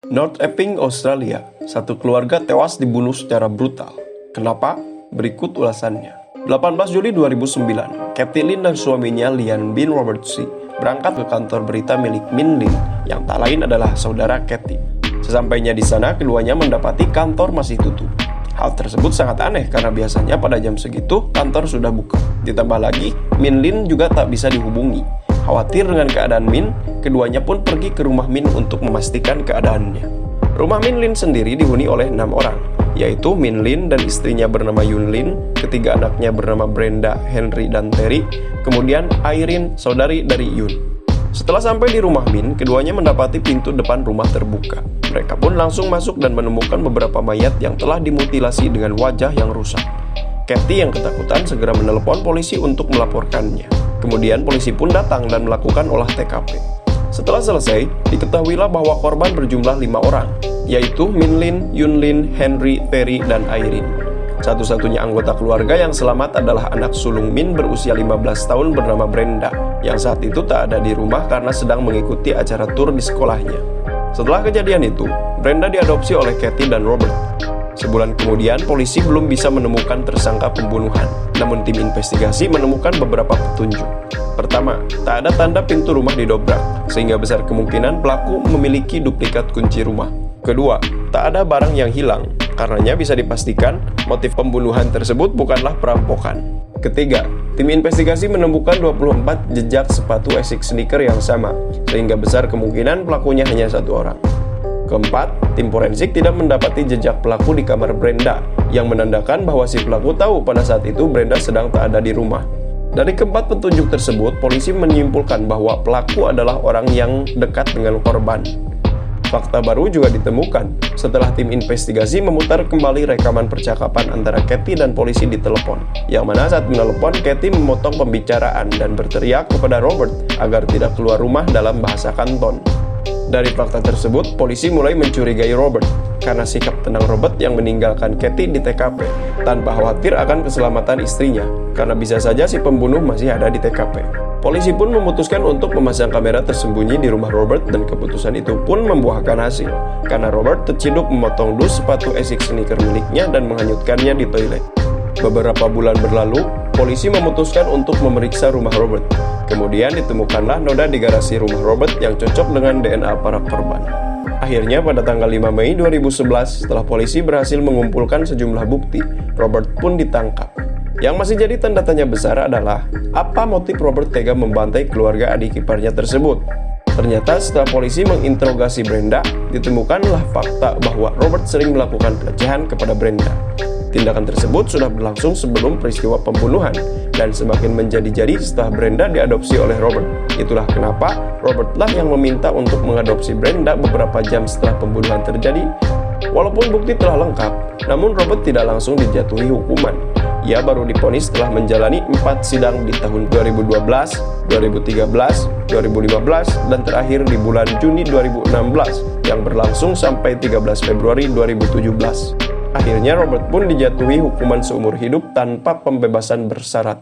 North Epping, Australia. Satu keluarga tewas dibunuh secara brutal. Kenapa? Berikut ulasannya. 18 Juli 2009, Kathy Lynn dan suaminya Lian bin Roberts berangkat ke kantor berita milik Min Lin yang tak lain adalah saudara Kathy. Sesampainya di sana, keduanya mendapati kantor masih tutup. Hal tersebut sangat aneh karena biasanya pada jam segitu kantor sudah buka. Ditambah lagi, Min Lin juga tak bisa dihubungi. Khawatir dengan keadaan Min, keduanya pun pergi ke rumah Min untuk memastikan keadaannya. Rumah Min Lin sendiri dihuni oleh 6 orang, yaitu Min Lin dan istrinya bernama Yun Lin, ketiga anaknya bernama Brenda, Henry, dan Terry, kemudian Irene, saudari dari Yun. Setelah sampai di rumah Min, keduanya mendapati pintu depan rumah terbuka. Mereka pun langsung masuk dan menemukan beberapa mayat yang telah dimutilasi dengan wajah yang rusak. Kathy yang ketakutan segera menelepon polisi untuk melaporkannya. Kemudian polisi pun datang dan melakukan olah TKP. Setelah selesai, diketahuilah bahwa korban berjumlah 5 orang, yaitu Min Lin, Yun Lin, Henry, Terry, dan Irene. Satu-satunya anggota keluarga yang selamat adalah anak sulung Min berusia 15 tahun bernama Brenda, yang saat itu tak ada di rumah karena sedang mengikuti acara tur di sekolahnya. Setelah kejadian itu, Brenda diadopsi oleh Kathy dan Robert. Sebulan kemudian, polisi belum bisa menemukan tersangka pembunuhan. Namun tim investigasi menemukan beberapa petunjuk. Pertama, tak ada tanda pintu rumah didobrak, sehingga besar kemungkinan pelaku memiliki duplikat kunci rumah. Kedua, tak ada barang yang hilang, karenanya bisa dipastikan motif pembunuhan tersebut bukanlah perampokan. Ketiga, tim investigasi menemukan 24 jejak sepatu Asics sneaker yang sama, sehingga besar kemungkinan pelakunya hanya 1 orang. Keempat, tim forensik tidak mendapati jejak pelaku di kamar Brenda, yang menandakan bahwa si pelaku tahu pada saat itu Brenda sedang tak ada di rumah. Dari keempat petunjuk tersebut, polisi menyimpulkan bahwa pelaku adalah orang yang dekat dengan korban. Fakta baru juga ditemukan setelah tim investigasi memutar kembali rekaman percakapan antara Kathy dan polisi di telepon, yang mana saat menelepon Kathy memotong pembicaraan dan berteriak kepada Robert agar tidak keluar rumah dalam bahasa Kanton. Dari fakta tersebut, polisi mulai mencurigai Robert karena sikap tenang Robert yang meninggalkan Kathy di TKP tanpa khawatir akan keselamatan istrinya, karena bisa saja si pembunuh masih ada di TKP. Polisi pun memutuskan untuk memasang kamera tersembunyi di rumah Robert dan keputusan itu pun membuahkan hasil, karena Robert terciduk memotong dus sepatu Asics sneaker miliknya dan menghanyutkannya di toilet. Beberapa bulan berlalu, polisi memutuskan untuk memeriksa rumah Robert. Kemudian ditemukanlah noda di garasi rumah Robert yang cocok dengan DNA para korban. Akhirnya pada tanggal 5 Mei 2011, setelah polisi berhasil mengumpulkan sejumlah bukti, Robert pun ditangkap. Yang masih jadi tanda tanya besar adalah, apa motif Robert tega membantai keluarga adik iparnya tersebut? Ternyata setelah polisi menginterogasi Brenda, ditemukanlah fakta bahwa Robert sering melakukan pelecehan kepada Brenda. Tindakan tersebut sudah berlangsung sebelum peristiwa pembunuhan dan semakin menjadi-jadi setelah Brenda diadopsi oleh Robert. Itulah kenapa Robert lah yang meminta untuk mengadopsi Brenda beberapa jam setelah pembunuhan terjadi. Walaupun bukti telah lengkap, namun Robert tidak langsung dijatuhi hukuman. Ia baru divonis setelah menjalani 4 sidang di tahun 2012, 2013, 2015, dan terakhir di bulan Juni 2016 yang berlangsung sampai 13 Februari 2017. Akhirnya Robert pun dijatuhi hukuman seumur hidup tanpa pembebasan bersyarat.